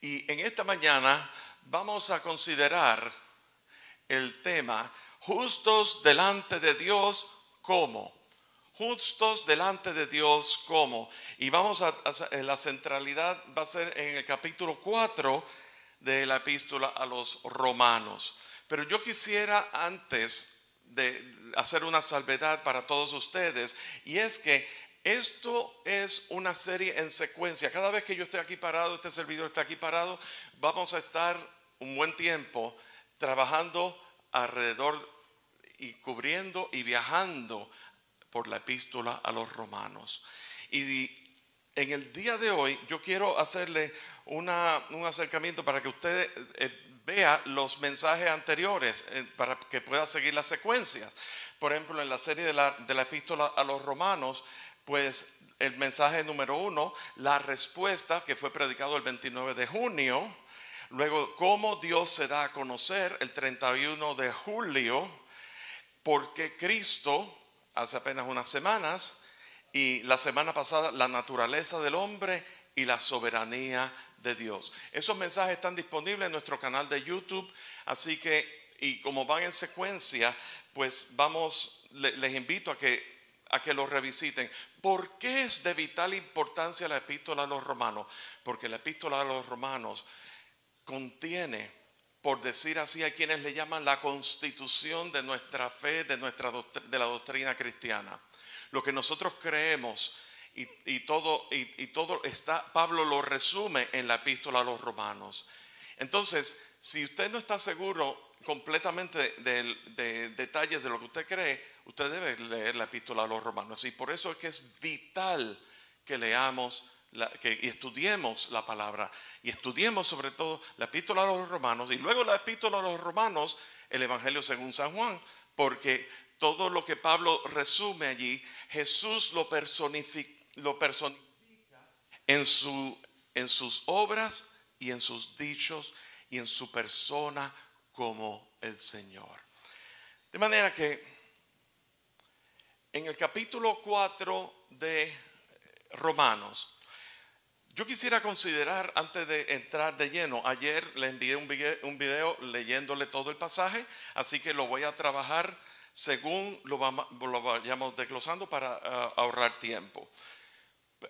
Y en esta mañana vamos a considerar el tema justos delante de Dios, ¿cómo? Justos delante de Dios, ¿cómo? Y la centralidad va a ser en el capítulo 4 de la epístola a los Romanos. Pero yo quisiera antes de hacer una salvedad para todos ustedes, y es que esto es una serie en secuencia. Cada vez que yo esté aquí parado, este servidor está aquí parado, vamos a estar un buen tiempo trabajando alrededor y cubriendo y viajando por la epístola a los Romanos. Y en el día de hoy yo quiero hacerle un acercamiento para que usted vea los mensajes anteriores, para que pueda seguir las secuencias. Por ejemplo, en la serie de la epístola a los Romanos, pues el mensaje número 1, la respuesta, que fue predicado el 29 de junio. Luego, cómo Dios se da a conocer el 31 de julio, porque Cristo, hace apenas unas semanas, y la semana pasada, la naturaleza del hombre y la soberanía de Dios. Esos mensajes están disponibles en nuestro canal de YouTube, así que, y como van en secuencia, pues les invito a que lo revisiten. ¿Por qué es de vital importancia la epístola a los Romanos? Porque la epístola a los Romanos contiene, por decir así, a quienes le llaman la constitución de nuestra fe, de la doctrina cristiana. Lo que nosotros creemos y todo está, Pablo lo resume en la epístola a los Romanos. Entonces, si usted no está seguro completamente de detalles de lo que usted cree, usted debe leer la epístola a los Romanos. Y por eso es que es vital que leamos y estudiemos la palabra, y estudiemos sobre todo la epístola a los Romanos, y luego la epístola a los Romanos, el Evangelio según San Juan, porque todo lo que Pablo resume allí, Jesús lo personifica en sus obras y en sus dichos y en su persona como el Señor. De manera que en el capítulo 4 de Romanos, yo quisiera considerar, antes de entrar de lleno, ayer le envié un video leyéndole todo el pasaje, así que lo voy a trabajar según lo vayamos desglosando para ahorrar tiempo.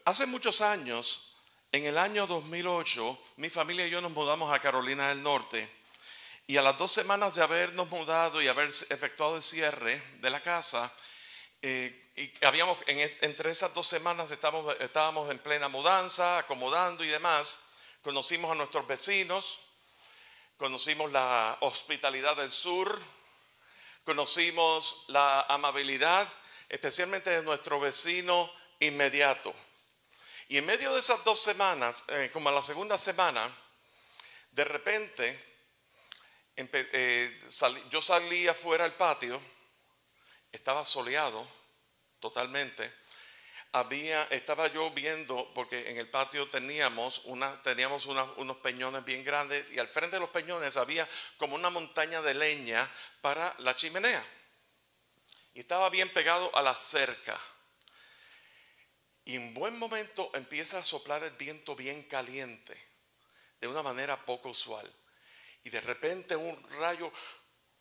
Hace muchos años, en el año 2008, mi familia y yo nos mudamos a Carolina del Norte, y a las 2 semanas de habernos mudado y haber efectuado el cierre de la casa, y entre esas 2 semanas estábamos en plena mudanza, acomodando y demás. Conocimos a nuestros vecinos, conocimos la hospitalidad del sur, conocimos la amabilidad, especialmente de nuestro vecino inmediato. Y en medio de esas 2 semanas, como a la segunda semana, de repente yo salí afuera al patio, estaba soleado totalmente. Estaba yo viendo, porque en el patio teníamos unos peñones bien grandes, y al frente de los peñones había como una montaña de leña para la chimenea, y estaba bien pegado a la cerca. Y en buen momento empieza a soplar el viento bien caliente, de una manera poco usual, y de repente un rayo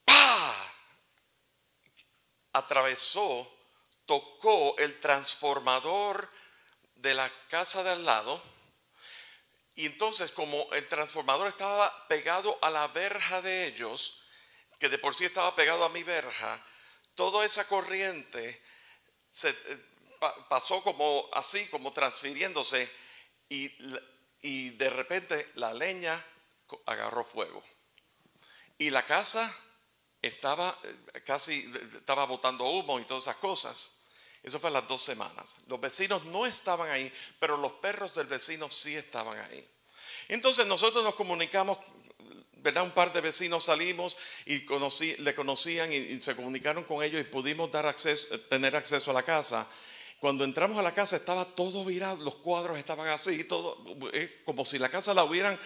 ¡pah! Tocó el transformador de la casa de al lado. Y entonces, como el transformador estaba pegado a la verja de ellos, que de por sí estaba pegado a mi verja, toda esa corriente pasó como así, como transfiriéndose, y de repente la leña agarró fuego. Y la casa estaba botando humo y todas esas cosas. Eso fue a las 2 semanas. Los vecinos no estaban ahí, pero los perros del vecino sí estaban ahí. Entonces nosotros nos comunicamos, ¿verdad? Un par de vecinos salimos y le conocían y se comunicaron con ellos, y pudimos tener acceso a la casa. Cuando entramos a la casa estaba todo virado, los cuadros estaban así, todo como si la casa la hubieran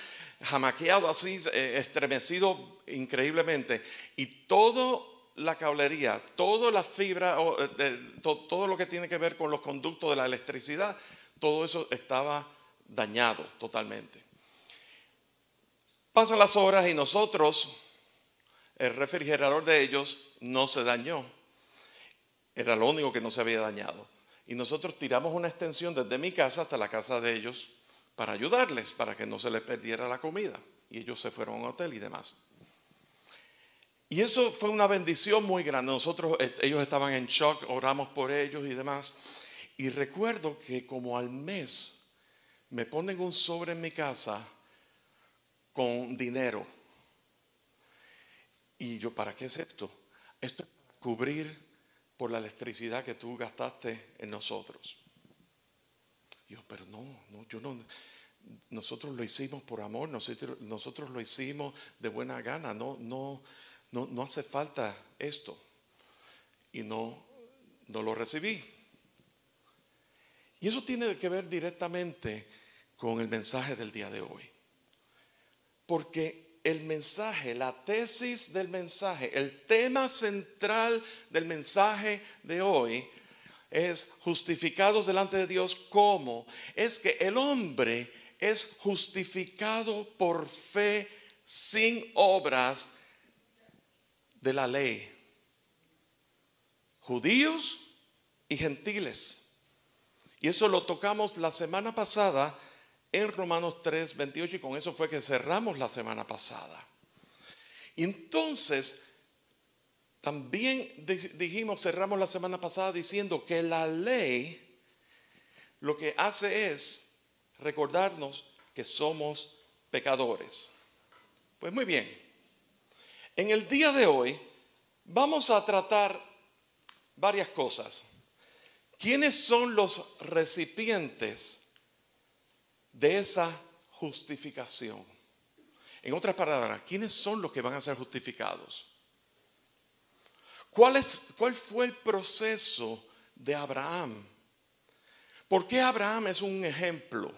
jamaqueado así, estremecido increíblemente. Y toda la cablería, toda la fibra, todo lo que tiene que ver con los conductos de la electricidad, todo eso estaba dañado totalmente. Pasan las horas y nosotros, el refrigerador de ellos no se dañó. Era lo único que no se había dañado. Y nosotros tiramos una extensión desde mi casa hasta la casa de ellos para ayudarles, para que no se les perdiera la comida. Y ellos se fueron a un hotel y demás. Y eso fue una bendición muy grande. Ellos estaban en shock, oramos por ellos y demás. Y recuerdo que como al mes me ponen un sobre en mi casa con dinero. Y yo, ¿para qué es esto? Esto es para cubrir por la electricidad que tú gastaste en nosotros. Yo, pero no, yo no. Nosotros lo hicimos por amor, nosotros lo hicimos de buena gana, no hace falta esto. Y no lo recibí. Y eso tiene que ver directamente con el mensaje del día de hoy. Porque el mensaje, la tesis del mensaje, el tema central del mensaje de hoy es justificados delante de Dios. ¿Cómo? Es que el hombre es justificado por fe sin obras de la ley. Judíos y gentiles. Y eso lo tocamos la semana pasada en Romanos 3:28 y con eso fue que cerramos la semana pasada. Y entonces, también cerramos la semana pasada diciendo que la ley lo que hace es recordarnos que somos pecadores. Pues muy bien, en el día de hoy vamos a tratar varias cosas. ¿Quiénes son los recipientes de esa justificación? En otras palabras, ¿quiénes son los que van a ser justificados? ¿Cuál fue el proceso de Abraham? ¿Por qué Abraham es un ejemplo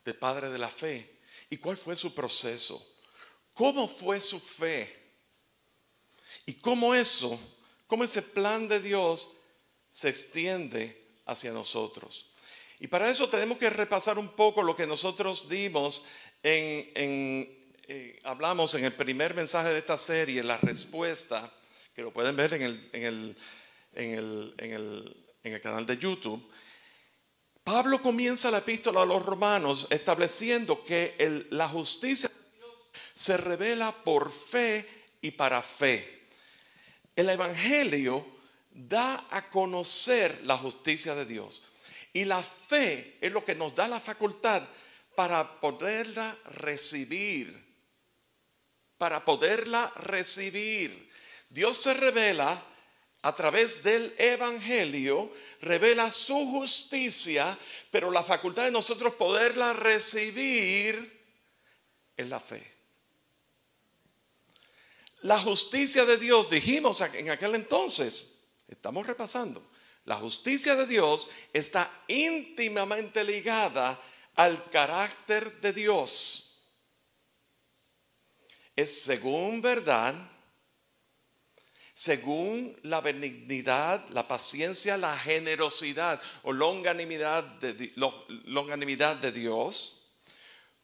de padre de la fe? ¿Y cuál fue su proceso? ¿Cómo fue su fe? ¿Y cómo ese plan de Dios se extiende hacia nosotros? Y para eso tenemos que repasar un poco lo que nosotros dimos hablamos en el primer mensaje de esta serie, la respuesta, que lo pueden ver en el canal de YouTube. Pablo comienza la epístola a los romanos estableciendo que la justicia de Dios se revela por fe y para fe. El evangelio da a conocer la justicia de Dios. Y la fe es lo que nos da la facultad para poderla recibir. Para poderla recibir. Dios se revela a través del evangelio, revela su justicia, pero la facultad de nosotros poderla recibir es la fe. La justicia de Dios, dijimos en aquel entonces, estamos repasando, la justicia de Dios está íntimamente ligada al carácter de Dios. Es según verdad, según la benignidad, la paciencia, la generosidad o longanimidad de Dios.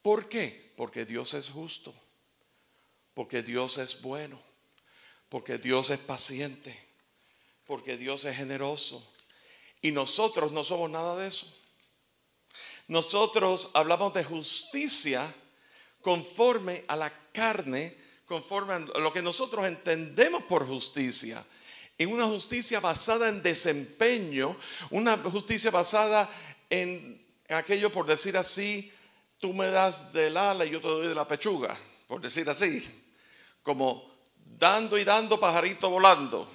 ¿Por qué? Porque Dios es justo, porque Dios es bueno, porque Dios es paciente, porque Dios es generoso. Y nosotros no somos nada de eso. Nosotros hablamos de justicia conforme a la carne, conforme a lo que nosotros entendemos por justicia. En una justicia basada en desempeño, una justicia basada en aquello, por decir así, tú me das del ala y yo te doy de la pechuga, por decir así, como dando y dando, pajarito volando.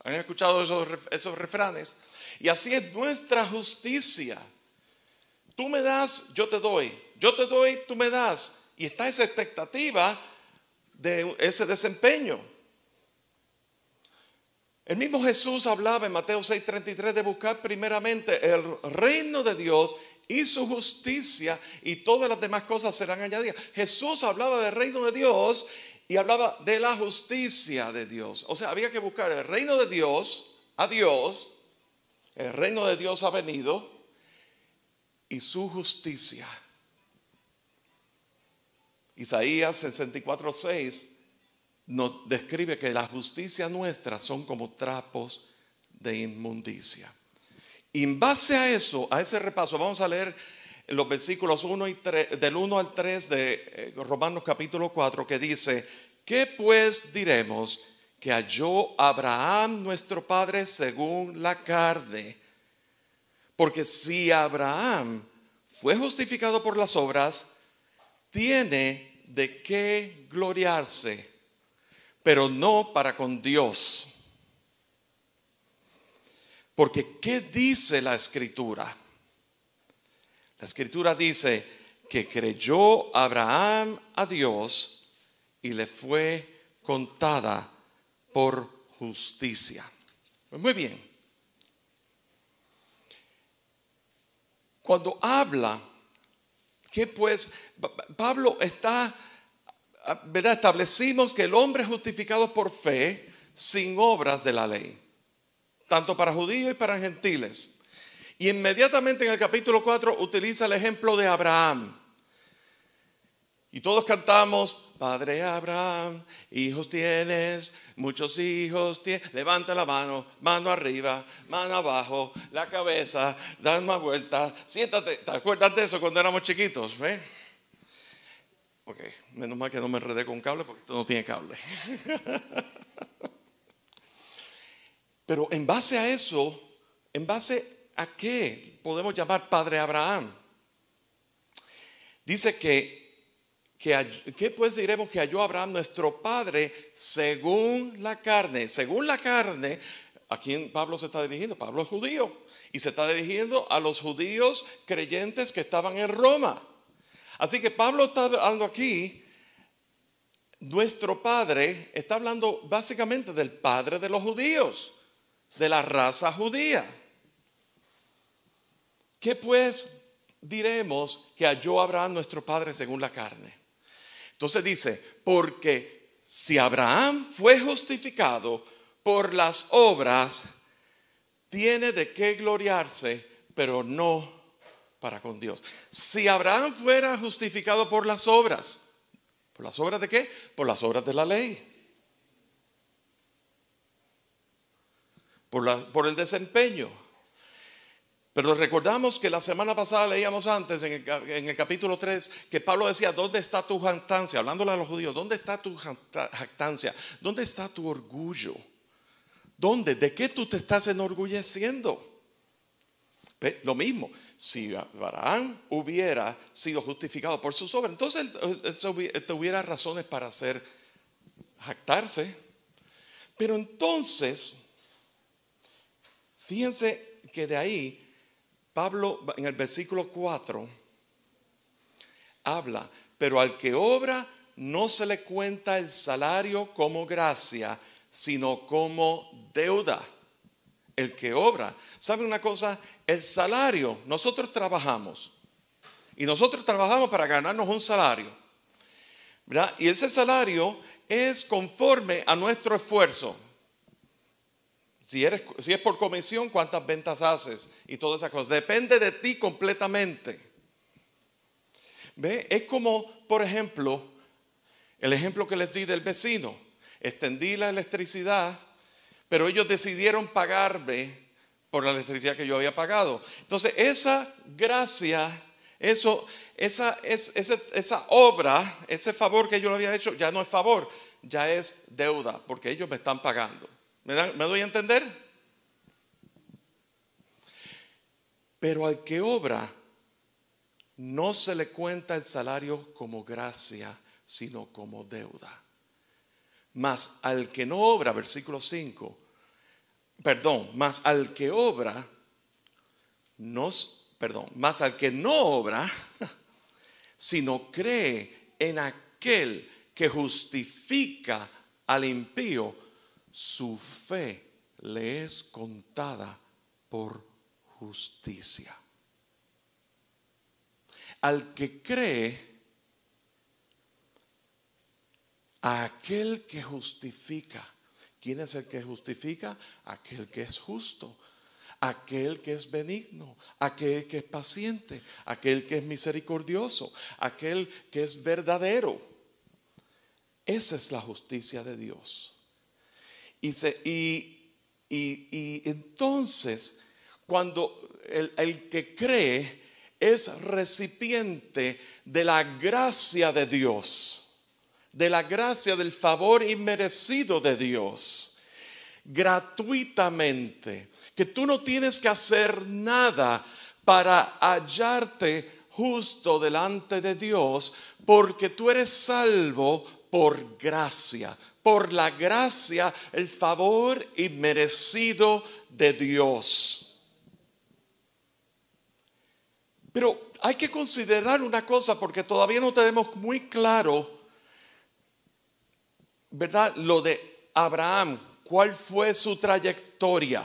¿Han escuchado esos refranes? Y así es nuestra justicia. Tú me das, yo te doy. Yo te doy, tú me das. Y está esa expectativa de ese desempeño. El mismo Jesús hablaba en Mateo 6:33 de buscar primeramente el reino de Dios y su justicia, y todas las demás cosas serán añadidas. Jesús hablaba del reino de Dios y hablaba de la justicia de Dios. O sea, había que buscar el reino de Dios, a Dios. El reino de Dios ha venido y su justicia. Isaías 64:6 nos describe que la justicia nuestra son como trapos de inmundicia. Y en base a eso, a ese repaso, vamos a leer los versículos 1 y 3, del 1 al 3 de Romanos capítulo 4, que dice: ¿qué pues diremos que halló Abraham nuestro padre según la carne? Porque si Abraham fue justificado por las obras, tiene de qué gloriarse, pero no para con Dios. Porque ¿qué dice la Escritura? La Escritura dice que creyó Abraham a Dios y le fue contada por justicia. Pues muy bien. Cuando habla, que pues Pablo está, ¿verdad? Establecimos que el hombre es justificado por fe sin obras de la ley, tanto para judíos y para gentiles. Y inmediatamente en el capítulo 4 utiliza el ejemplo de Abraham. Y todos cantamos: Padre Abraham, hijos tienes, muchos hijos tienes. Levanta la mano, mano arriba, mano abajo, la cabeza, da una vuelta, siéntate. ¿Te acuerdas de eso cuando éramos chiquitos? ¿Ve? Ok, menos mal que no me enredé con cable porque esto no tiene cable. Pero en base a eso, ¿en base a qué podemos llamar Padre Abraham? Dice que pues diremos que halló Abraham nuestro padre según la carne. Según la carne, ¿a quién Pablo se está dirigiendo? Pablo es judío y se está dirigiendo a los judíos creyentes que estaban en Roma. Así que Pablo está hablando aquí, nuestro padre, está hablando básicamente del padre de los judíos, de la raza judía. ¿Qué pues diremos que halló Abraham nuestro padre según la carne? Entonces dice: porque si Abraham fue justificado por las obras, tiene de qué gloriarse, pero no para con Dios. Si Abraham fuera justificado por las obras de qué? Por las obras de la ley, por el desempeño. Pero recordamos que la semana pasada leíamos antes en el capítulo 3 que Pablo decía: ¿dónde está tu jactancia? Hablándole a los judíos, ¿dónde está tu jactancia? ¿Dónde está tu orgullo? ¿Dónde? ¿De qué tú te estás enorgulleciendo? Lo mismo, si Abraham hubiera sido justificado por sus obras, entonces él tuviera razones para jactarse. Pero entonces, fíjense que de ahí Pablo en el versículo 4 habla: pero al que obra no se le cuenta el salario como gracia, sino como deuda. El que obra, ¿sabe una cosa? El salario, nosotros trabajamos y nosotros trabajamos para ganarnos un salario, ¿verdad? Y ese salario es conforme a nuestro esfuerzo. Si es por comisión, ¿cuántas ventas haces? Y todas esas cosas. Depende de ti completamente. ¿Ve? Es como, por ejemplo, el ejemplo que les di del vecino. Extendí la electricidad, pero ellos decidieron pagarme por la electricidad que yo había pagado. Entonces, esa gracia, esa obra, ese favor que yo le había hecho, ya no es favor, ya es deuda, porque ellos me están pagando. ¿Me doy a entender? Pero al que obra, no se le cuenta el salario como gracia, sino como deuda. Mas al que no obra, versículo 5, mas al que obra, mas al que no obra, sino cree en aquel que justifica al impío, su fe le es contada por justicia. Al que cree, a aquel que justifica. ¿Quién es el que justifica? Aquel que es justo. aquel que es benigno, aquel que es paciente, aquel que es misericordioso, aquel que es verdadero. Esa es la justicia de Dios. Y entonces, cuando el que cree es recipiente de la gracia de Dios, de la gracia del favor inmerecido de Dios, gratuitamente, que tú no tienes que hacer nada para hallarte justo delante de Dios, porque tú eres salvo por gracia, por la gracia, el favor inmerecido de Dios. Pero hay que considerar una cosa, porque todavía no tenemos muy claro, ¿verdad? Lo de Abraham, ¿cuál fue su trayectoria?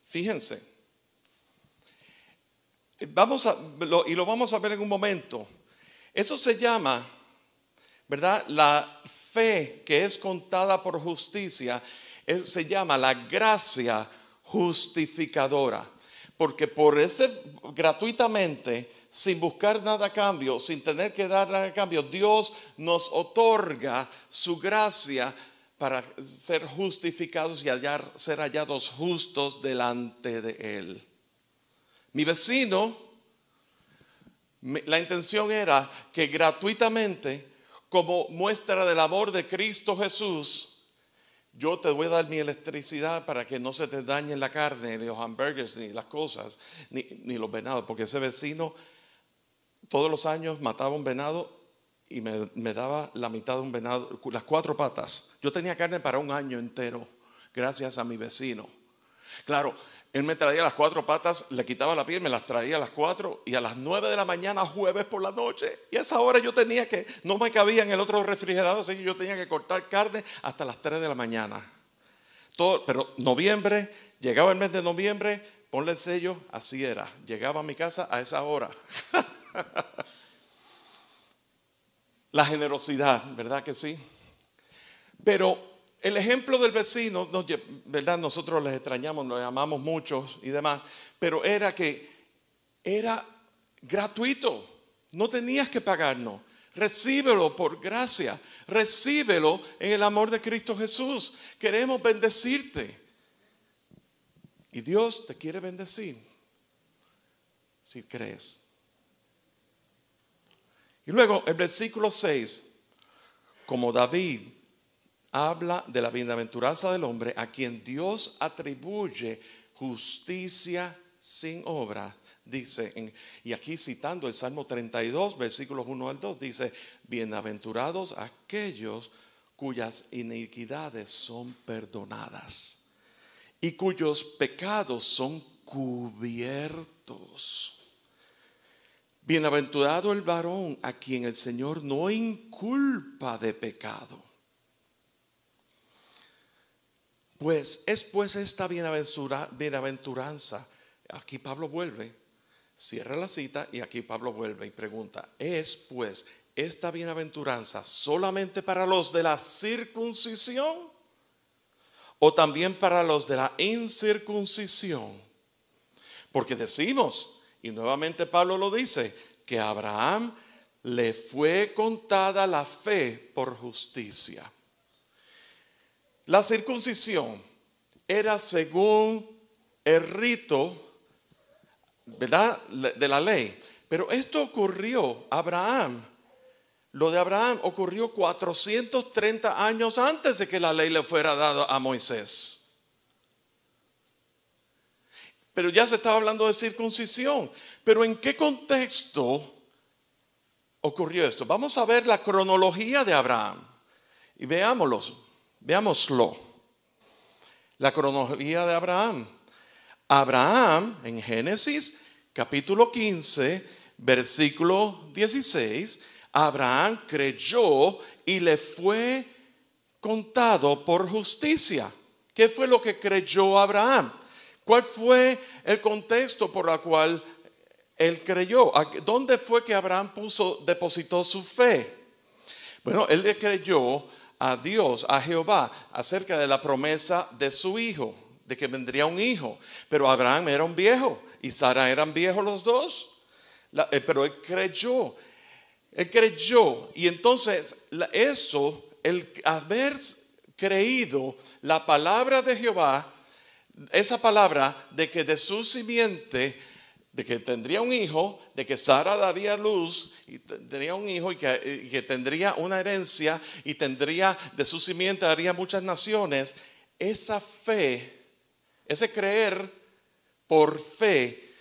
Fíjense. Y lo vamos a ver en un momento. Eso se llama, ¿verdad? La fe que es contada por justicia, se llama la gracia justificadora. Porque por ese gratuitamente, sin buscar nada a cambio, sin tener que dar nada a cambio, Dios nos otorga su gracia para ser justificados y ser hallados justos delante de Él. Mi vecino, la intención era que gratuitamente, como muestra del amor de Cristo Jesús, yo te voy a dar mi electricidad para que no se te dañe la carne, ni los hamburgues, ni las cosas, ni los venados. Porque ese vecino todos los años mataba un venado y me daba la mitad de un venado, las 4 patas. Yo tenía carne para un año entero, gracias a mi vecino. Claro, él me traía las 4 patas, le quitaba la piel, me las traía a las 4 y a las 9 de la mañana, jueves por la noche. Y a esa hora yo tenía que, no me cabía en el otro refrigerador, así que yo tenía que cortar carne hasta las 3 de la mañana. Pero noviembre, llegaba el mes de noviembre, ponle el sello, así era. Llegaba a mi casa a esa hora. La generosidad, ¿verdad que sí? Pero el ejemplo del vecino, ¿verdad? Nosotros les extrañamos, los amamos mucho y demás, pero era que era gratuito, no tenías que pagarnos. Recíbelo por gracia, recíbelo en el amor de Cristo Jesús. Queremos bendecirte. Y Dios te quiere bendecir si crees. Y luego el versículo 6, como David habla de la bienaventuranza del hombre a quien Dios atribuye justicia sin obra. Dice, y aquí citando el Salmo 32, versículos 1 al 2, dice, bienaventurados aquellos cuyas iniquidades son perdonadas y cuyos pecados son cubiertos. Bienaventurado el varón a quien el Señor no inculpa de pecado. Pues esta bienaventuranza, aquí Pablo vuelve, cierra la cita y aquí Pablo vuelve y pregunta, ¿es pues esta bienaventuranza solamente para los de la circuncisión o también para los de la incircuncisión? Porque decimos, y nuevamente Pablo lo dice, que a Abraham le fue contada la fe por justicia. La circuncisión era según el rito, ¿verdad?, de la ley. Pero esto ocurrió, lo de Abraham ocurrió 430 años antes de que la ley le fuera dada a Moisés. Pero ya se estaba hablando de circuncisión. Pero ¿en qué contexto ocurrió esto? Vamos a ver la cronología de Abraham y veámoslo. La cronología de Abraham. Abraham, en Génesis capítulo 15, versículo 16, Abraham creyó y le fue contado por justicia. ¿Qué fue lo que creyó Abraham? ¿Cuál fue el contexto por el cual él creyó? ¿Dónde fue que Abraham depositó su fe? Bueno, él le creyó a Dios, a Jehová, acerca de la promesa de su hijo. de que vendría un hijo. Pero Abraham era un viejo y Sara eran viejos los dos. Pero él creyó. Él creyó. Y entonces el haber creído la palabra de Jehová, esa palabra de que de su simiente, de que tendría un hijo, de que Sara daría luz y tendría un hijo y que tendría una herencia y tendría de su simiente daría muchas naciones. Esa fe, ese creer por fe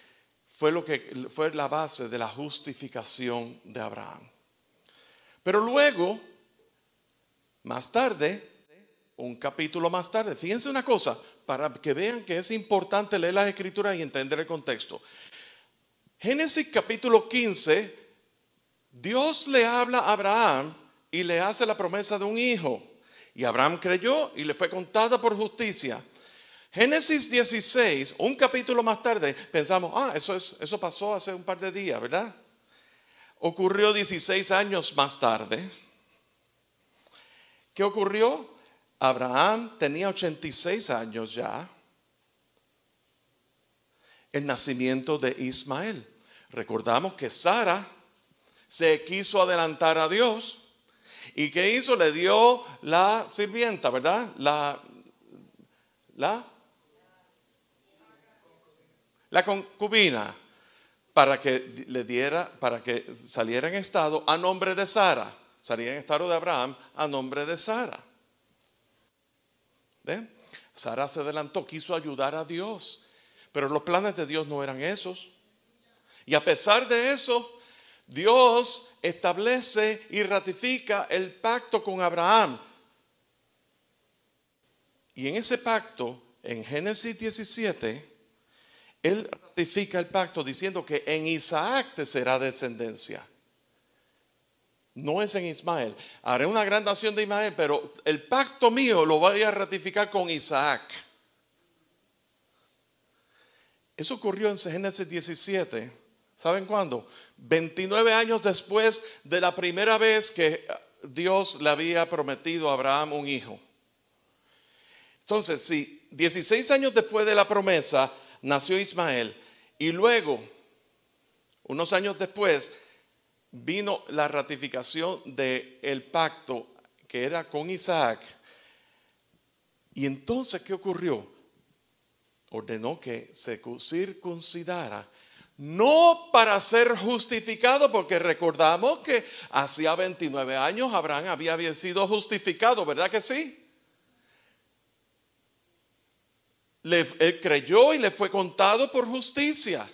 fue lo que fue la base de la justificación de Abraham. Pero luego, más tarde, un capítulo más tarde, fíjense una cosa, para que vean que es importante leer las escrituras y entender el contexto. Génesis capítulo 15, Dios le habla a Abraham y le hace la promesa de un hijo. Y Abraham creyó y le fue contada por justicia. Génesis 16, un capítulo más tarde, pensamos, eso pasó hace un par de días, ¿verdad? Ocurrió 16 años más tarde. ¿Qué ocurrió? Abraham tenía 86 años ya. El nacimiento de Ismael. Recordamos que Sara se quiso adelantar a Dios. ¿Y qué hizo? Le dio la sirvienta, ¿verdad? La concubina para que saliera en estado a nombre de Sara. Salía en estado de Abraham a nombre de Sara. ¿Ven? Sara se adelantó, quiso ayudar a Dios. Pero los planes de Dios no eran esos. Y a pesar de eso, Dios establece y ratifica el pacto con Abraham. Y en ese pacto, en Génesis 17, Él ratifica el pacto diciendo que en Isaac te será descendencia. No es en Ismael. Haré una gran nación de Ismael, pero el pacto mío lo voy a ratificar con Isaac. Eso ocurrió en Génesis 17. ¿Saben cuándo? 29 años después de la primera vez que Dios le había prometido a Abraham un hijo. Entonces, si 16 años después de la promesa nació Ismael y luego, unos años después, vino la ratificación del pacto que era con Isaac. Y entonces, ¿qué ocurrió? Ordenó que se circuncidara, no para ser justificado, porque recordamos que hacía 29 años Abraham había sido justificado, ¿verdad que sí? Él creyó y le fue contado por justicia.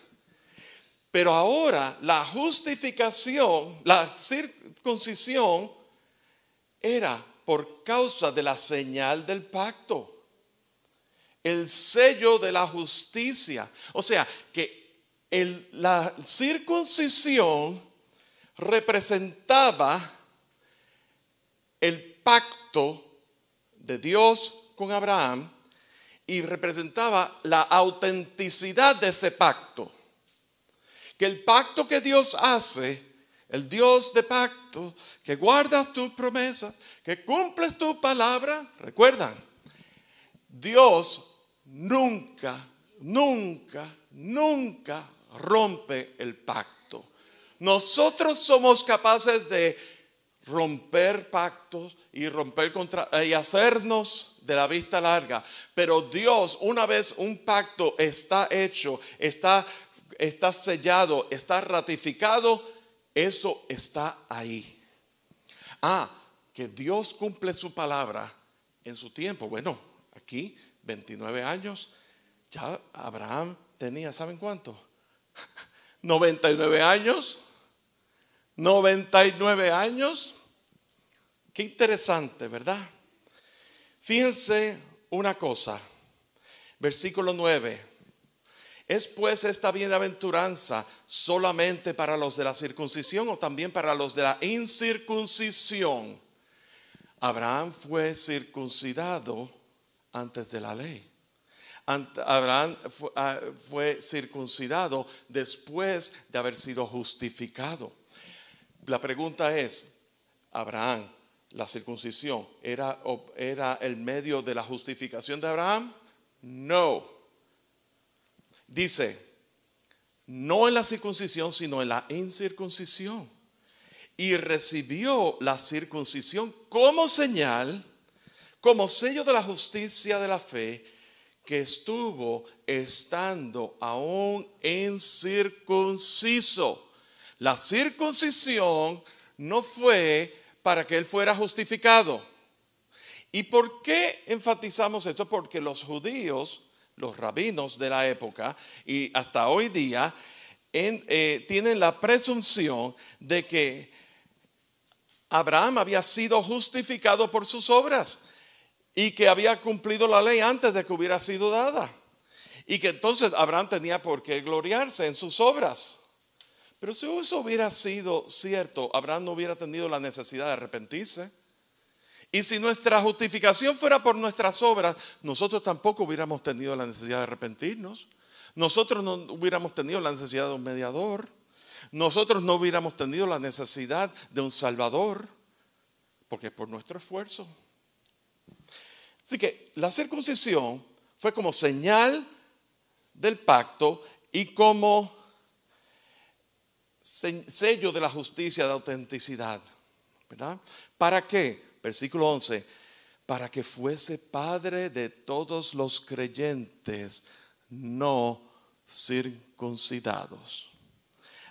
Pero ahora la justificación, la circuncisión era por causa de la señal del pacto. El sello de la justicia. O sea, que la circuncisión representaba el pacto de Dios con Abraham y representaba la autenticidad de ese pacto. Que el pacto que Dios hace, el Dios de pacto, que guardas tus promesas, que cumples tu palabra, recuerdan, Dios nunca rompe el pacto. Nosotros somos capaces de romper pactos y hacernos de la vista larga. Pero Dios, una vez un pacto está hecho, está sellado, está ratificado, eso está ahí. Que Dios cumple su palabra en su tiempo. Bueno, aquí 29 años, ya Abraham tenía, ¿saben cuánto? 99 años. 99 años. Qué interesante, ¿verdad? Fíjense una cosa. Versículo 9. ¿Es pues esta bienaventuranza solamente para los de la circuncisión o también para los de la incircuncisión? Abraham fue circuncidado antes de la ley. Abraham fue circuncidado después de haber sido justificado. La pregunta es, Abraham, la circuncisión, ¿era el medio de la justificación de Abraham? No. Dice, no en la circuncisión, sino en la incircuncisión. Y recibió la circuncisión como señal, como sello de la justicia de la fe, que estuvo estando aún incircunciso. La circuncisión no fue para que él fuera justificado. ¿Y por qué enfatizamos esto? Porque los judíos, los rabinos de la época y hasta hoy día tienen la presunción de que Abraham había sido justificado por sus obras y que había cumplido la ley antes de que hubiera sido dada. Y que entonces Abraham tenía por qué gloriarse en sus obras. Pero si eso hubiera sido cierto, Abraham no hubiera tenido la necesidad de arrepentirse. Y si nuestra justificación fuera por nuestras obras, nosotros tampoco hubiéramos tenido la necesidad de arrepentirnos. Nosotros no hubiéramos tenido la necesidad de un mediador. Nosotros no hubiéramos tenido la necesidad de un salvador, porque es por nuestro esfuerzo. Así que la circuncisión fue como señal del pacto y como sello de la justicia, de autenticidad, ¿verdad? ¿Para qué? Versículo 11, para que fuese padre de todos los creyentes no circuncidados,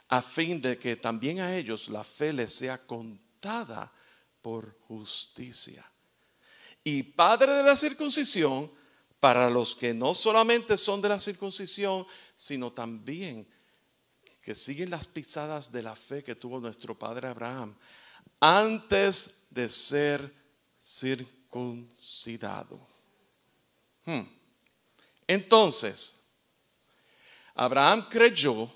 a fin de que también a ellos la fe les sea contada por justicia. Y padre de la circuncisión para los que no solamente son de la circuncisión, sino también que siguen las pisadas de la fe que tuvo nuestro padre Abraham antes de ser circuncidado. Entonces, Abraham creyó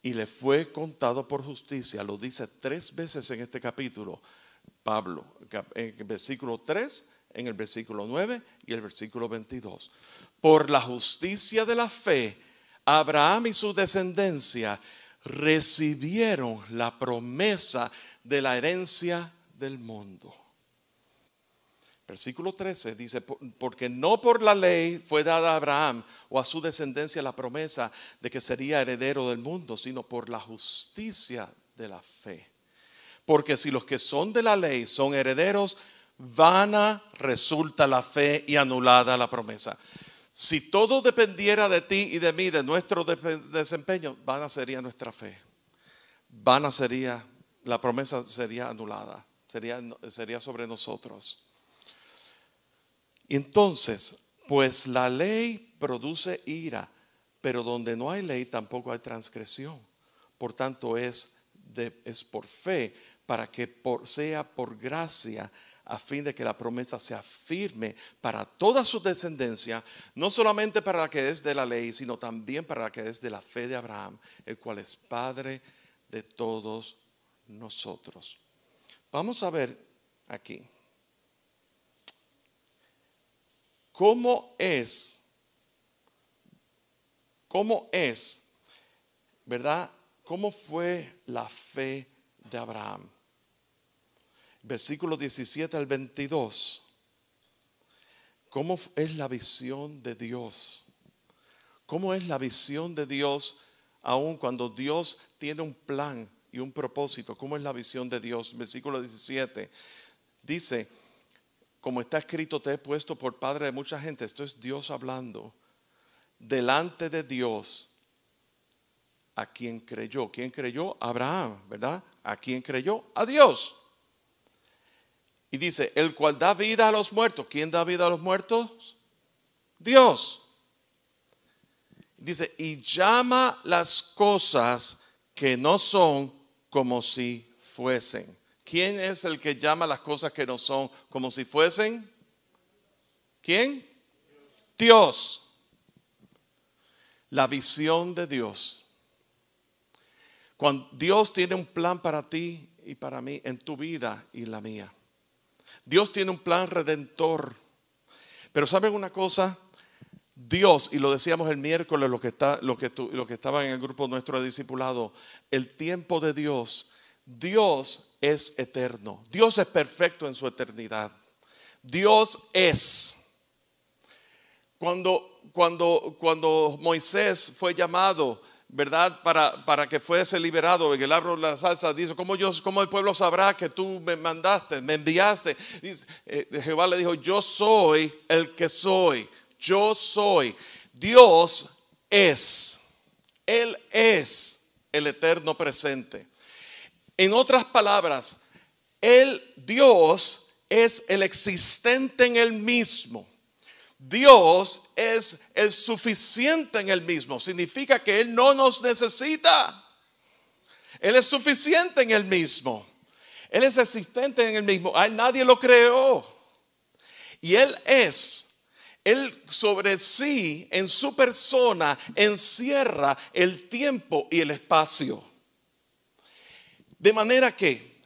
y le fue contado por justicia. Lo dice 3 veces en este capítulo Pablo, en el versículo 3, en el versículo 9 y el versículo 22. Por la justicia de la fe, Abraham y su descendencia recibieron la promesa de la herencia del mundo. Versículo 13 dice, porque no por la ley fue dada a Abraham o a su descendencia la promesa de que sería heredero del mundo, sino por la justicia de la fe. Porque si los que son de la ley son herederos, vana resulta la fe y anulada la promesa. Si todo dependiera de ti y de mí, de nuestro desempeño, vana sería nuestra fe. Vana sería, la promesa sería anulada, sería sobre nosotros. Y entonces, pues la ley produce ira, pero donde no hay ley tampoco hay transgresión. Por tanto es por fe, para que sea por gracia, a fin de que la promesa sea firme para toda su descendencia, no solamente para la que es de la ley, sino también para la que es de la fe de Abraham, el cual es Padre de todos nosotros. Vamos a ver aquí cómo es, ¿verdad? ¿Cómo fue la fe de Abraham? Versículo 17 al 22. ¿Cómo es la visión de Dios? ¿Cómo es la visión de Dios aun cuando Dios tiene un plan y un propósito? ¿Cómo es la visión de Dios? Versículo 17 dice, como está escrito, te he puesto por padre de mucha gente. Esto es Dios hablando. Delante de Dios, a quien creyó. ¿Quién creyó? Abraham, ¿verdad? ¿A quién creyó? A Dios. Y dice, el cual da vida a los muertos. ¿Quién da vida a los muertos? Dios. Dice, y llama las cosas que no son como si fuesen. ¿Quién es el que llama las cosas que no son como si fuesen? ¿Quién? Dios. La visión de Dios. Cuando Dios tiene un plan para ti y para mí en tu vida y la mía. Dios tiene un plan redentor. Pero ¿saben una cosa? Dios, y lo decíamos el miércoles, lo que estaban en el grupo nuestro de discipulado, el tiempo de Dios es eterno. Dios es perfecto en su eternidad. Dios es. Cuando Moisés fue llamado, ¿verdad? Para que fuese liberado en el árbol de la zarza, dice, ¿cómo el pueblo sabrá que tú me mandaste, me enviaste? Dice, Jehová le dijo, yo soy el que soy, yo soy. Dios es, Él es el eterno presente. En otras palabras, Dios es el existente en Él mismo. Dios es el suficiente en Él mismo. Significa que Él no nos necesita. Él es suficiente en Él mismo. Él es existente en Él mismo. A Él nadie lo creó. Y Él sobre sí, en su persona, encierra el tiempo y el espacio. De manera que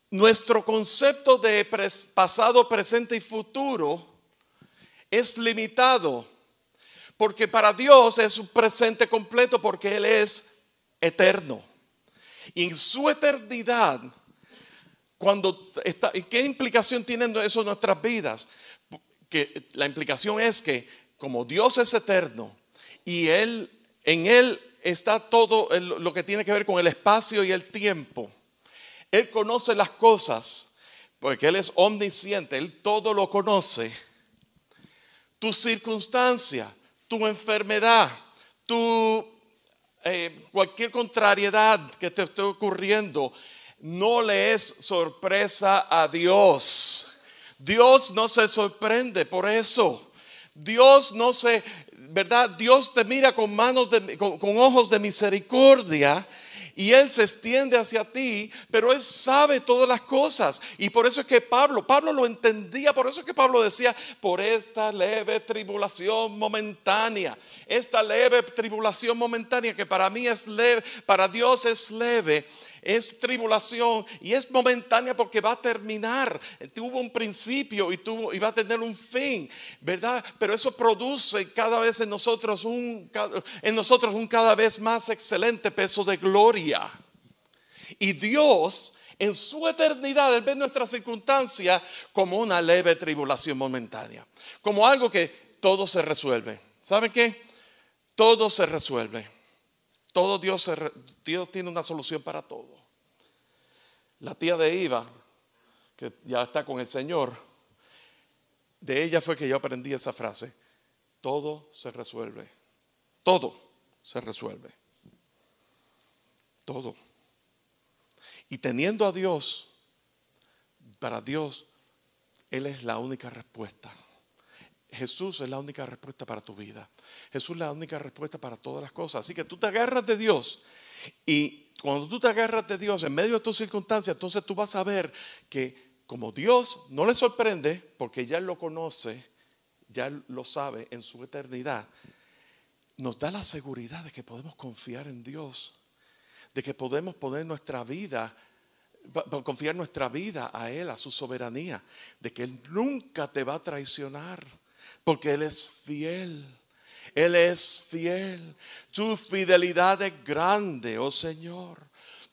nuestro concepto de pasado, presente y futuro es limitado, porque para Dios es un presente completo, porque Él es eterno. Y en su eternidad, ¿qué implicación tiene eso en nuestras vidas? Que la implicación es que como Dios es eterno y en Él está todo lo que tiene que ver con el espacio y el tiempo, Él conoce las cosas, porque Él es omnisciente, Él todo lo conoce. Tu circunstancia, tu enfermedad, cualquier contrariedad que te esté ocurriendo, no le es sorpresa a Dios. Dios no se sorprende por eso. Dios ¿verdad? Dios te mira con ojos de misericordia. Y Él se extiende hacia ti, pero Él sabe todas las cosas. Y por eso es que Pablo lo entendía. Por eso es que Pablo decía, por esta leve tribulación momentánea. Esta leve tribulación momentánea que para mí es leve, para Dios es leve. Es tribulación y es momentánea porque va a terminar. Tuvo un principio y va a tener un fin, ¿verdad? Pero eso produce cada vez en nosotros un cada vez más excelente peso de gloria. Y Dios, en su eternidad, Él ve nuestra circunstancia como una leve tribulación momentánea, como algo que todo se resuelve. ¿Saben qué? Todo se resuelve. Todo Dios tiene una solución para todo. La tía de Iva, que ya está con el Señor, de ella fue que yo aprendí esa frase. Todo se resuelve. Todo se resuelve. Todo. Y teniendo a Dios, para Dios, Él es la única respuesta. Jesús es la única respuesta para tu vida. Jesús es la única respuesta para todas las cosas. Así que tú te agarras de Dios. Y cuando tú te agarras de Dios en medio de tus circunstancias, entonces tú vas a ver que como Dios no le sorprende, porque ya Él lo conoce, ya Él lo sabe en su eternidad, nos da la seguridad de que podemos confiar en Dios, de que podemos poner confiar nuestra vida a Él, a su soberanía, de que Él nunca te va a traicionar, porque Él es fiel. Él es fiel. Tu fidelidad es grande, oh Señor.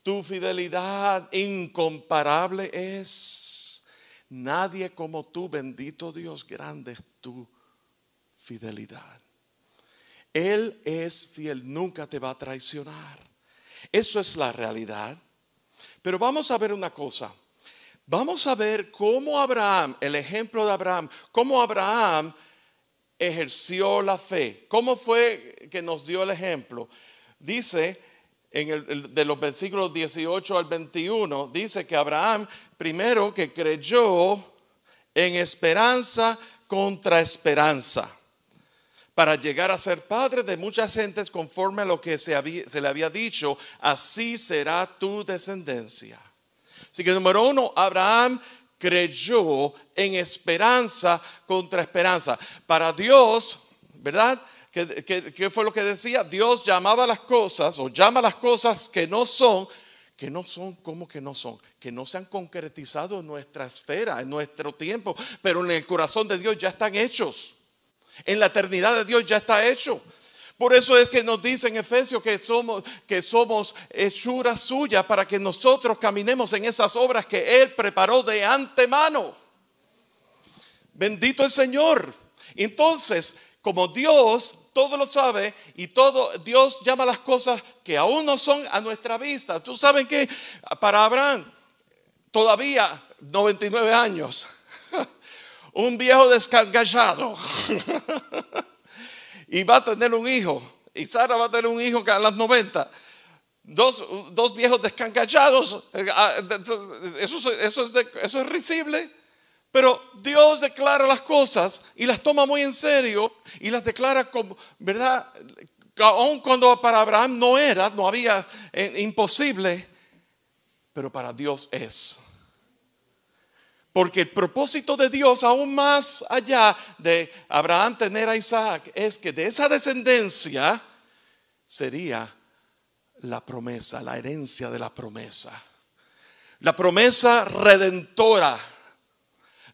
Tu fidelidad incomparable es. Nadie como tú, bendito Dios, grande es tu fidelidad. Él es fiel, nunca te va a traicionar. Eso es la realidad. Pero vamos a ver una cosa. Vamos a ver cómo Abraham, el ejemplo de Abraham, cómo Abraham ejerció la fe. ¿Cómo fue que nos dio el ejemplo? Dice de los versículos 18 al 21, dice que Abraham primero que creyó en esperanza contra esperanza, para llegar a ser padre de muchas gentes conforme a lo que se le había dicho, así será tu descendencia. Así que número uno, Abraham creyó en esperanza contra esperanza. Para Dios, ¿verdad? ¿Qué fue lo que decía? Dios llamaba las cosas, o llama las cosas que no son, ¿cómo que no son? Que no se han concretizado en nuestra esfera, en nuestro tiempo, pero en el corazón de Dios ya están hechos. En la eternidad de Dios ya está hecho. Por eso es que nos dice en Efesios que somos hechura suya para que nosotros caminemos en esas obras que Él preparó de antemano. Bendito el Señor. Entonces, como Dios todo lo sabe y todo, Dios llama las cosas que aún no son a nuestra vista. Tú sabes que para Abraham, todavía 99 años, un viejo descangallado, y va a tener un hijo, y Sara va a tener un hijo que a las 90. Dos viejos descancallados, eso es risible, pero Dios declara las cosas y las toma muy en serio y las declara como, ¿verdad? Aun cuando para Abraham no había imposible, pero para Dios es. Porque el propósito de Dios, aún más allá de Abraham tener a Isaac, es que de esa descendencia sería la promesa, la herencia de la promesa. La promesa redentora.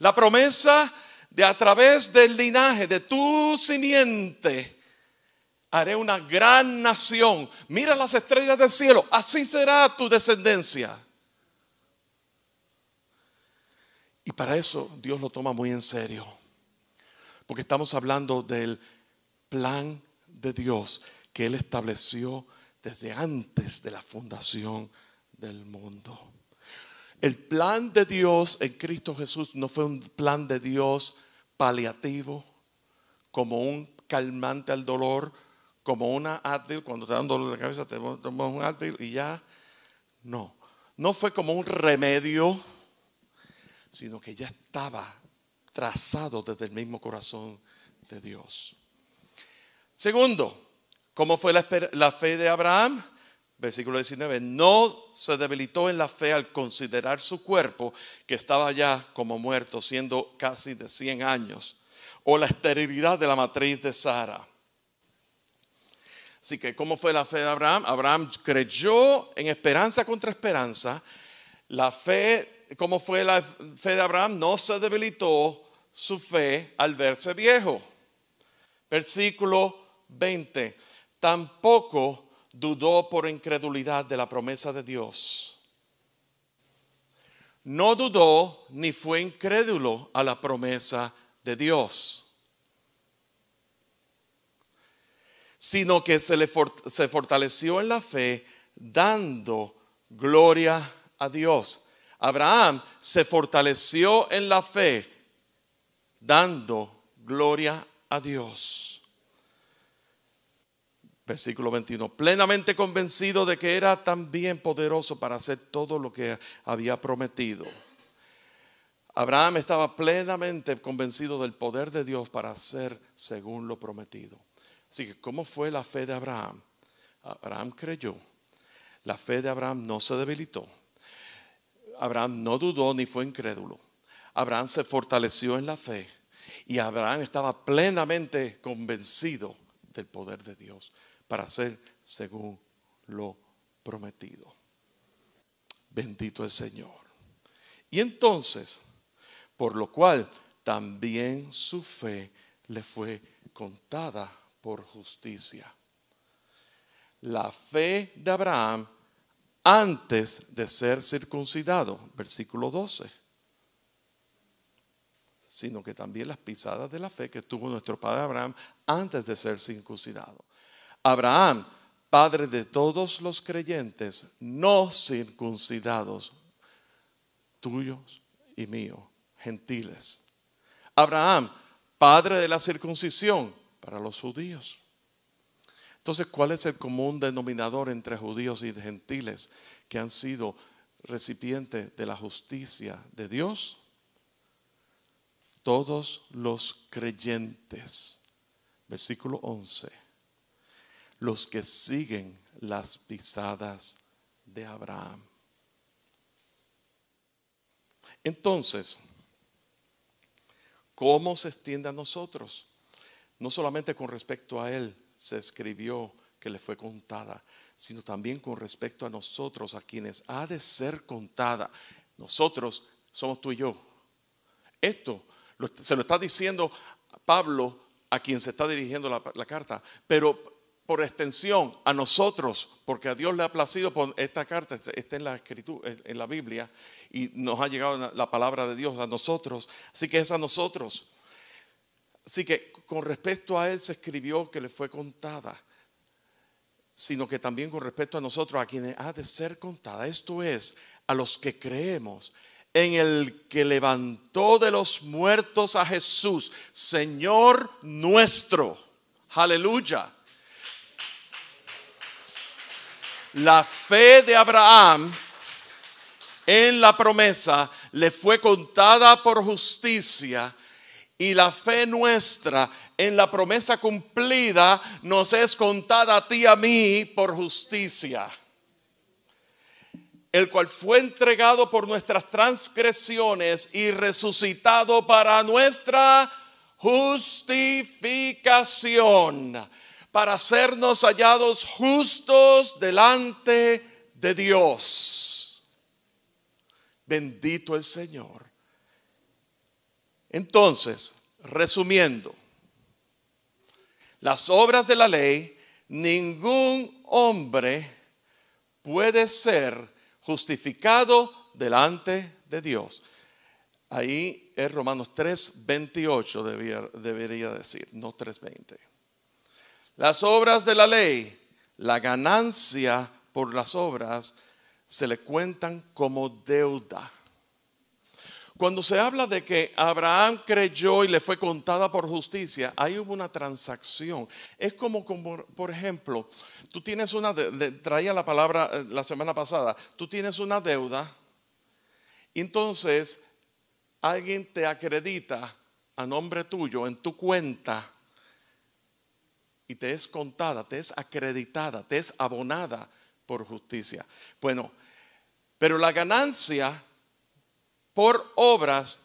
La promesa de a través del linaje, de tu simiente, haré una gran nación. Mira las estrellas del cielo, así será tu descendencia. Y para eso Dios lo toma muy en serio. Porque estamos hablando del plan de Dios que Él estableció desde antes de la fundación del mundo. El plan de Dios en Cristo Jesús no fue un plan de Dios paliativo, como un calmante al dolor, como una Advil, cuando te dan dolor de cabeza te tomas un Advil y ya. No fue como un remedio, sino que ya estaba trazado desde el mismo corazón de Dios. Segundo, ¿cómo fue la fe de Abraham? Versículo 19, no se debilitó en la fe al considerar su cuerpo, que estaba ya como muerto, siendo casi de 100 años, o la esterilidad de la matriz de Sara. Así que, ¿cómo fue la fe de Abraham? Abraham creyó en esperanza contra esperanza. La fe, ¿cómo fue la fe de Abraham? No se debilitó su fe al verse viejo. Versículo 20, tampoco dudó por incredulidad de la promesa de Dios. No dudó ni fue incrédulo a la promesa de Dios, sino que se fortaleció en la fe dando gloria a Dios. Abraham se fortaleció en la fe dando gloria a Dios. Versículo 21, plenamente convencido de que era también poderoso para hacer todo lo que había prometido. Abraham estaba plenamente convencido del poder de Dios para hacer según lo prometido. Así que, ¿cómo fue la fe de Abraham? Abraham creyó. La fe de Abraham no se debilitó. Abraham no dudó ni fue incrédulo. Abraham se fortaleció en la fe. Y Abraham estaba plenamente convencido del poder de Dios para hacer según lo prometido. Bendito el Señor. Y entonces, por lo cual también su fe le fue contada por justicia. La fe de Abraham antes de ser circuncidado, versículo 12. Sino que también las pisadas de la fe que tuvo nuestro padre Abraham antes de ser circuncidado. Abraham, padre de todos los creyentes no circuncidados, tuyos y míos, gentiles. Abraham, padre de la circuncisión para los judíos. Entonces, ¿cuál es el común denominador entre judíos y gentiles que han sido recipientes de la justicia de Dios? Todos los creyentes. Versículo 11. Los que siguen las pisadas de Abraham. Entonces, ¿cómo se extiende a nosotros? No solamente con respecto a él se escribió que le fue contada, sino también con respecto a nosotros, a quienes ha de ser contada. Nosotros somos tú y yo. Esto se lo está diciendo Pablo a quien se está dirigiendo la carta, pero por extensión a nosotros, porque a Dios le ha placido por esta carta, está en la escritura, en la Biblia, y nos ha llegado la palabra de Dios a nosotros, así que es a nosotros. Así que con respecto a él se escribió que le fue contada, sino que también con respecto a nosotros, a quienes ha de ser contada. Esto es, a los que creemos en el que levantó de los muertos a Jesús, Señor nuestro. Aleluya. La fe de Abraham en la promesa le fue contada por justicia, y la fe nuestra en la promesa cumplida nos es contada a ti y a mí por justicia, el cual fue entregado por nuestras transgresiones y resucitado para nuestra justificación, para hacernos hallados justos delante de Dios. Bendito el Señor. Entonces, resumiendo, las obras de la ley, ningún hombre puede ser justificado delante de Dios. Ahí es Romanos 3:28 debería decir, no 3:20. Las obras de la ley, la ganancia por las obras, se le cuentan como deuda. Cuando se habla de que Abraham creyó y le fue contada por justicia, ahí hubo una transacción. Es como por ejemplo, tú tienes traía la palabra la semana pasada, tú tienes una deuda, y entonces alguien te acredita a nombre tuyo en tu cuenta y te es contada, te es acreditada, te es abonada por justicia. Bueno, pero la ganancia por obras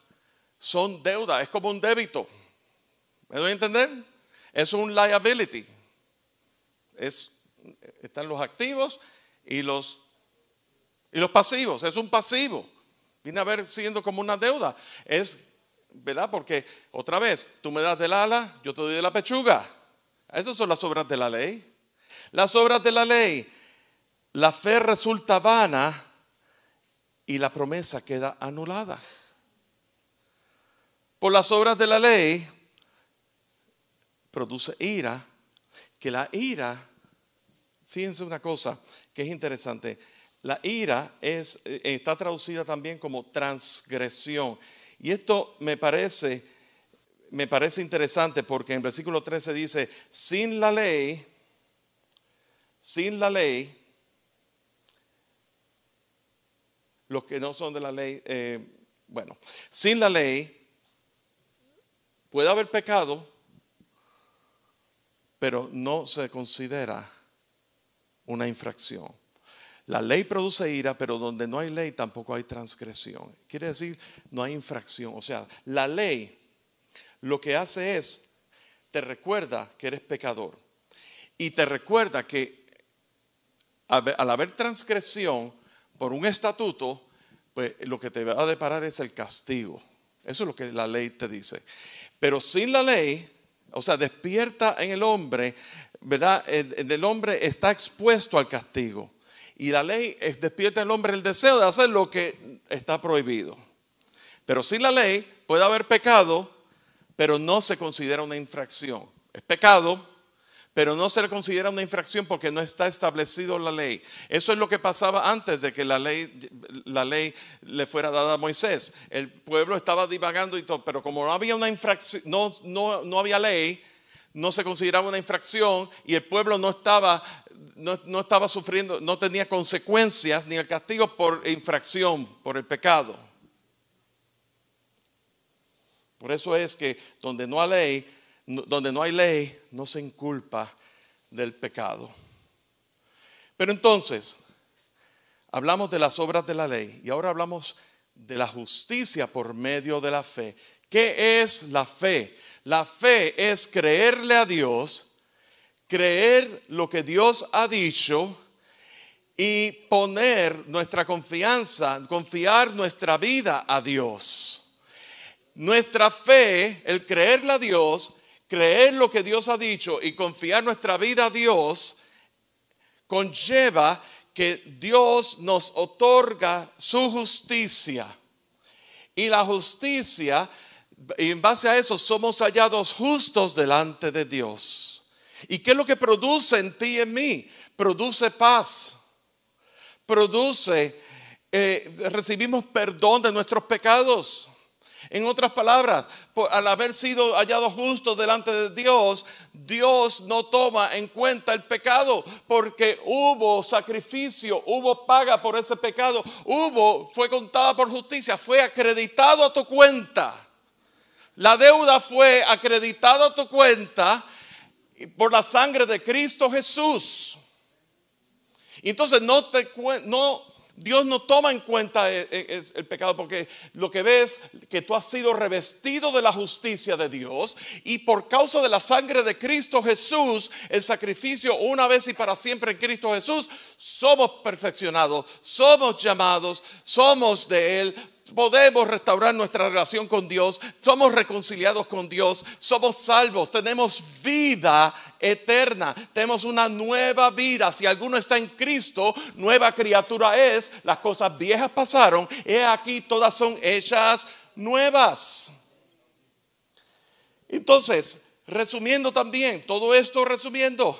son deuda, es como un débito. ¿Me doy a entender? Es un liability. Están los activos y los pasivos. Es un pasivo. Viene a ver siendo como una deuda. Es, ¿verdad? Porque otra vez, tú me das del ala, yo te doy de la pechuga. Esas son las obras de la ley. Las obras de la ley, la fe resulta vana y la promesa queda anulada. Por las obras de la ley produce ira, que la ira, fíjense una cosa que es interesante, la ira está traducida también como transgresión. Y esto me parece interesante porque en versículo 13 dice, sin la ley, los que no son de la ley, sin la ley puede haber pecado, pero no se considera una infracción. La ley produce ira, pero donde no hay ley tampoco hay transgresión. Quiere decir, no hay infracción. O sea, la ley lo que hace es, te recuerda que eres pecador. Y te recuerda que al haber transgresión por un estatuto, pues lo que te va a deparar es el castigo. Eso es lo que la ley te dice. Pero sin la ley, o sea, despierta en el hombre, ¿verdad? El hombre está expuesto al castigo. Y la ley despierta en el hombre el deseo de hacer lo que está prohibido. Pero sin la ley puede haber pecado, pero no se considera una infracción. Es pecado, pero no se le considera una infracción porque no está establecido la ley. Eso es lo que pasaba antes de que la ley le fuera dada a Moisés. El pueblo estaba divagando y todo, pero como no había una infracción, no había ley, no se consideraba una infracción y el pueblo no estaba sufriendo, no tenía consecuencias ni el castigo por infracción, por el pecado. Por eso es que donde no hay ley, no se inculpa del pecado. Pero entonces, hablamos de las obras de la ley y ahora hablamos de la justicia por medio de la fe. ¿Qué es la fe? La fe es creerle a Dios, creer lo que Dios ha dicho y poner nuestra confianza, confiar nuestra vida a Dios. Nuestra fe, el creerle a Dios, creer lo que Dios ha dicho y confiar nuestra vida a Dios, conlleva que Dios nos otorga su justicia. Y la justicia Y en base a eso somos hallados justos delante de Dios. ¿Y qué es lo que produce en ti y en mí? Produce paz. Recibimos perdón de nuestros pecados. En otras palabras, al haber sido hallados justos delante de Dios, Dios no toma en cuenta el pecado, porque hubo sacrificio, hubo paga por ese pecado, fue contada por justicia, fue acreditado a tu cuenta. La deuda fue acreditada a tu cuenta por la sangre de Cristo Jesús. Entonces Dios no toma en cuenta el pecado, porque lo que ves es que tú has sido revestido de la justicia de Dios, y por causa de la sangre de Cristo Jesús, el sacrificio una vez y para siempre en Cristo Jesús, somos perfeccionados, somos llamados, somos de Él. Podemos restaurar nuestra relación con Dios, somos reconciliados con Dios, somos salvos, tenemos vida eterna, tenemos una nueva vida. Si alguno está en Cristo, nueva criatura es, las cosas viejas pasaron, he aquí todas son hechas nuevas. Entonces, resumiendo también, todo esto resumiendo,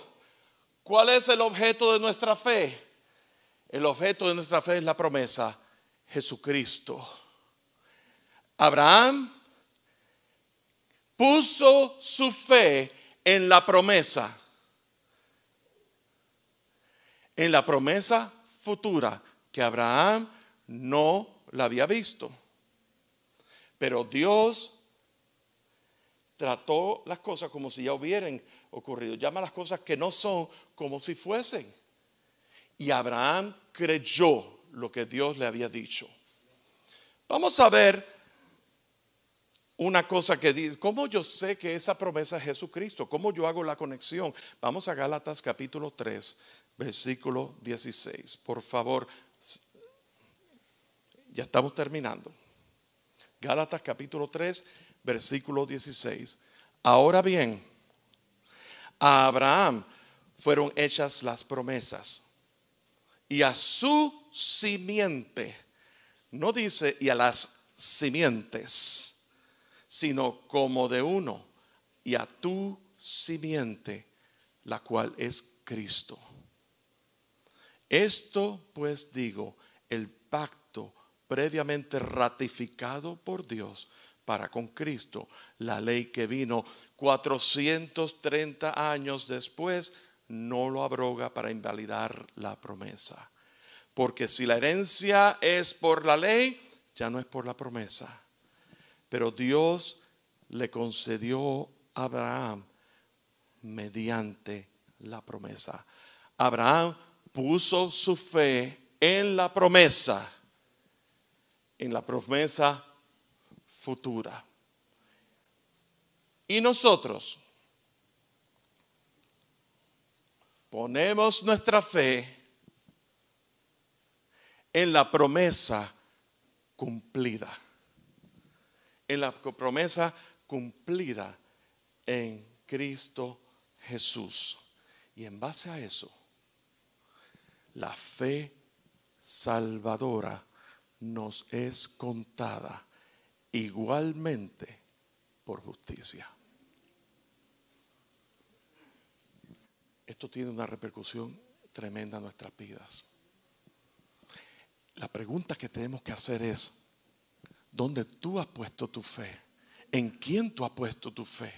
¿cuál es el objeto de nuestra fe? El objeto de nuestra fe es la promesa: Jesucristo. Abraham puso su fe en la promesa futura, que Abraham no la había visto. Pero Dios trató las cosas como si ya hubieran ocurrido. Llama las cosas que no son como si fuesen. Y Abraham creyó lo que Dios le había dicho. Vamos a ver una cosa que dice: ¿cómo yo sé que esa promesa es Jesucristo? ¿Cómo yo hago la conexión? Vamos a Gálatas capítulo 3, versículo 16. Por favor, ya estamos terminando. Gálatas capítulo 3, versículo 16. Ahora bien, a Abraham fueron hechas las promesas, y a su simiente. No dice y a las simientes, sino como de uno, y a tu simiente, la cual es Cristo. Esto pues digo, el pacto previamente ratificado por Dios para con Cristo, la ley que vino 430 años después, no lo abroga para invalidar la promesa. Porque si la herencia es por la ley, ya no es por la promesa. Pero Dios le concedió a Abraham mediante la promesa. Abraham puso su fe en la promesa futura. Y nosotros ponemos nuestra fe en la promesa cumplida. En la promesa cumplida en Cristo Jesús. Y en base a eso, la fe salvadora nos es contada igualmente por justicia. Esto tiene una repercusión tremenda en nuestras vidas. La pregunta que tenemos que hacer es: ¿dónde tú has puesto tu fe? ¿En quién tú has puesto tu fe?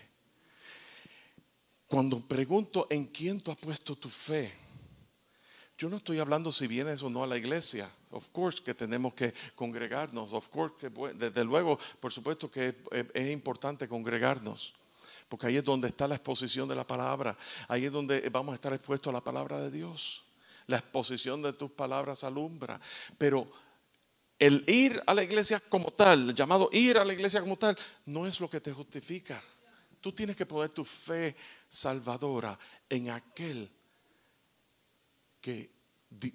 Cuando pregunto en quién tú has puesto tu fe, yo no estoy hablando si vienes o no a la iglesia. Of course que tenemos que congregarnos. Of course que desde luego, por supuesto que es importante congregarnos. Porque ahí es donde está la exposición de la palabra. Ahí es donde vamos a estar expuestos a la palabra de Dios. La exposición de tus palabras alumbra. Pero el ir a la iglesia como tal, el llamado ir a la iglesia como tal, no es lo que te justifica. Tú tienes que poner tu fe salvadora en aquel que,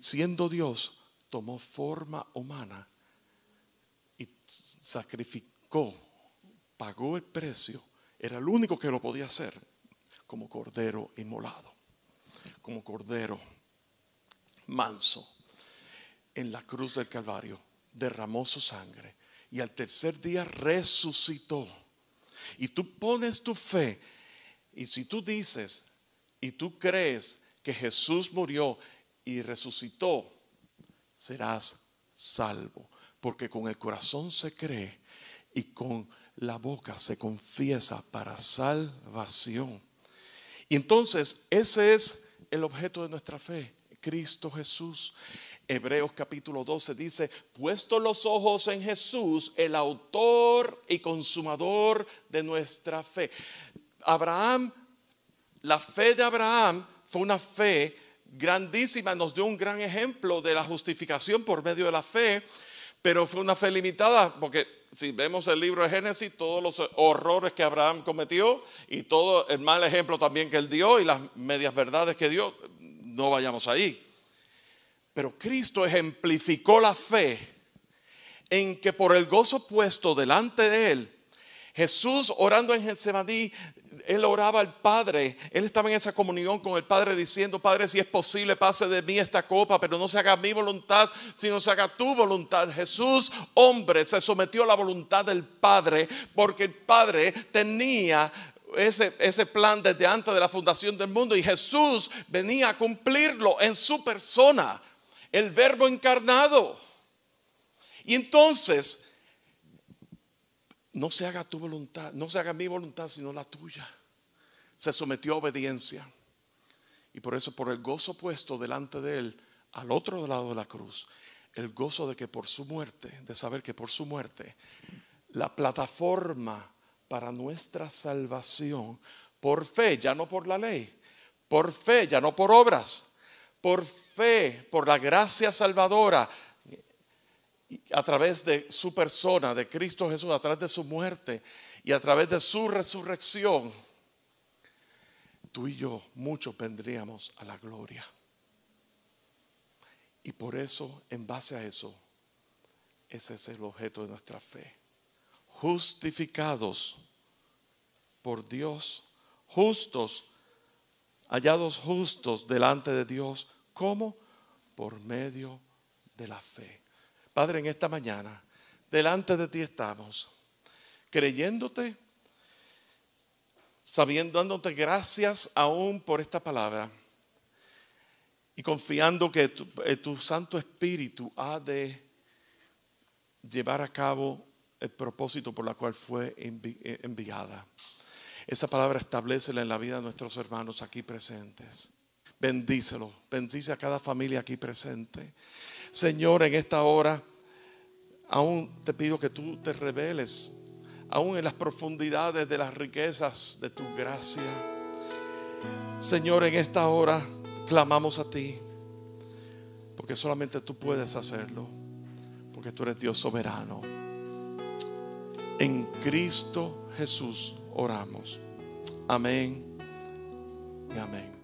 siendo Dios, tomó forma humana y sacrificó, pagó el precio. Era el único que lo podía hacer, como cordero inmolado, como cordero manso. En la cruz del Calvario derramó su sangre y al tercer día resucitó y tú pones tu fe, y si tú dices y tú crees que Jesús murió y resucitó, serás salvo. Porque con el corazón se cree y con la boca se confiesa para salvación. Y entonces ese es el objeto de nuestra fe, Cristo Jesús. Hebreos capítulo 12 dice: puestos los ojos en Jesús, el autor y consumador de nuestra fe. Abraham, la fe de Abraham fue una fe grandísima, nos dio un gran ejemplo de la justificación por medio de la fe, pero fue una fe limitada, porque si vemos el libro de Génesis, todos los horrores que Abraham cometió y todo el mal ejemplo también que él dio y las medias verdades que dio, no vayamos ahí. Pero Cristo ejemplificó la fe en que por el gozo puesto delante de él, Jesús orando en Getsemaní, él oraba al Padre, él estaba en esa comunión con el Padre diciendo: Padre, si es posible, pase de mí esta copa, pero no se haga mi voluntad, sino se haga tu voluntad. Jesús, hombre, se sometió a la voluntad del Padre, porque el Padre tenía ese plan desde antes de la fundación del mundo, y Jesús venía a cumplirlo en su persona, el Verbo encarnado. Y entonces, no se haga tu voluntad, no se haga mi voluntad, sino la tuya. Se sometió a obediencia. Y por eso, por el gozo puesto delante de él, al otro lado de la cruz, el gozo de que por su muerte, de saber que por su muerte, la plataforma para nuestra salvación, por fe, ya no por la ley, por fe, ya no por obras, por fe, por la gracia salvadora, a través de su persona, de Cristo Jesús, a través de su muerte y a través de su resurrección, tú y yo, muchos vendríamos a la gloria. Y por eso, en base a eso, ese es el objeto de nuestra fe. Justificados por Dios, justos, hallados justos delante de Dios. ¿Cómo? Por medio de la fe. Padre, en esta mañana, delante de ti estamos, creyéndote, sabiendo, dándote gracias aún por esta palabra y confiando que tu Santo Espíritu ha de llevar a cabo el propósito por la cual fue enviada. Esa palabra establécela en la vida de nuestros hermanos aquí presentes. Bendícelo, bendice a cada familia aquí presente. Señor, en esta hora, aún te pido que tú te reveles, aún en las profundidades de las riquezas de tu gracia. Señor, en esta hora clamamos a ti, porque solamente tú puedes hacerlo, porque tú eres Dios soberano. En Cristo Jesús oramos. Amén y amén.